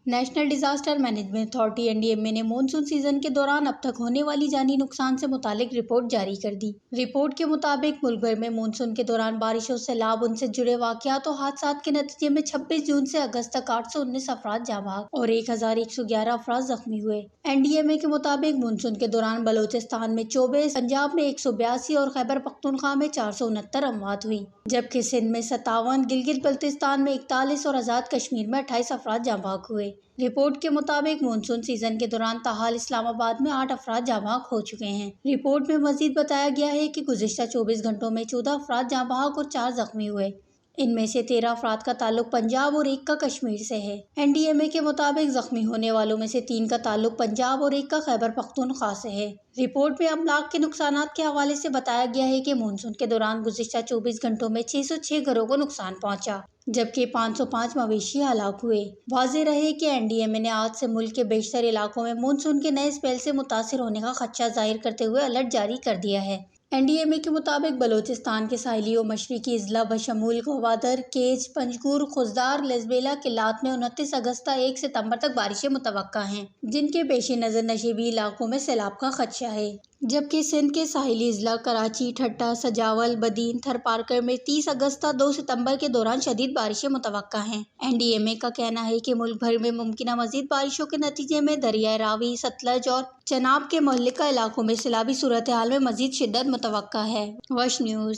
National disaster management authority (NDMA) نے monsoon season کے دوران اب تک ہونے والی جانی نقصان سے متعلق رپورٹ جاری کر دی۔ رپورٹ کے مطابق ملک بھر میں مانسون کے دوران بارشوں، سیلاب، ان سے جڑے واقعات اور حادثات کے نتیجے میں 26 جون سے اگست تک 819 افراد جاں بحق اور 1111 افراد زخمی ہوئے۔ NDMA کے مطابق مانسون کے دوران بلوچستان میں 24، پنجاب میں 182 اور خیبر پختونخوا میں 469 اموات ہوئیں، جبکہ سندھ میں 57، گلگت بلتستان میں 41 اور آزاد کشمیر میں 28 افراد جاں بحق ہوئے۔ رپورٹ کے مطابق مانسون سیزن کے دوران تاحال اسلام آباد میں 8 افراد جاں بحق ہو چکے ہیں۔ رپورٹ میں مزید بتایا گیا ہے کہ گزشتہ 24 گھنٹوں میں 14 افراد جاں بحق اور 4 زخمی ہوئے۔ ان میں سے 13 افراد کا تعلق پنجاب اور 1 کا کشمیر سے ہے۔ NDMA کے مطابق زخمی ہونے والوں میں سے 3 کا تعلق پنجاب اور 1 کا خیبر پختونخوا سے ہے۔ رپورٹ میں املاک کے نقصانات کے حوالے سے بتایا گیا ہے کہ مانسون کے دوران گزشتہ 24 گھنٹوں میں 606 گھروں کو نقصان پہنچا، جبکہ 505 مویشی ہلاک ہوئے۔ واضح رہے کہ NDMA نے آج سے ملک کے بیشتر علاقوں میں مانسون کے نئے اسپیل سے متاثر ہونے کا خدشہ ظاہر کرتے ہوئے الرٹ جاری کر دیا ہے۔ NDMA کے مطابق بلوچستان کے ساحلی و مشرقی اضلاع بشمول گوادر، کیچ، پنجگور، خضدار، لزبیلا، کلات میں 29 اگست تا 1 ستمبر تک بارشیں متوقع ہیں، جن کے پیش نظر نشیبی علاقوں میں سیلاب کا خدشہ ہے، جبکہ سندھ کے ساحلی اضلاع کراچی، ٹھٹہ، سجاول، بدین، تھرپارکر میں 30 اگست تا 2 ستمبر کے دوران شدید بارشیں متوقع ہیں۔ NDMA کا کہنا ہے کہ ملک بھر میں ممکنہ مزید بارشوں کے نتیجے میں دریائے راوی، ستلج اور چناب کے متعلقہ علاقوں میں سیلابی صورتحال میں مزید شدت متوقع ہے۔ وش نیوز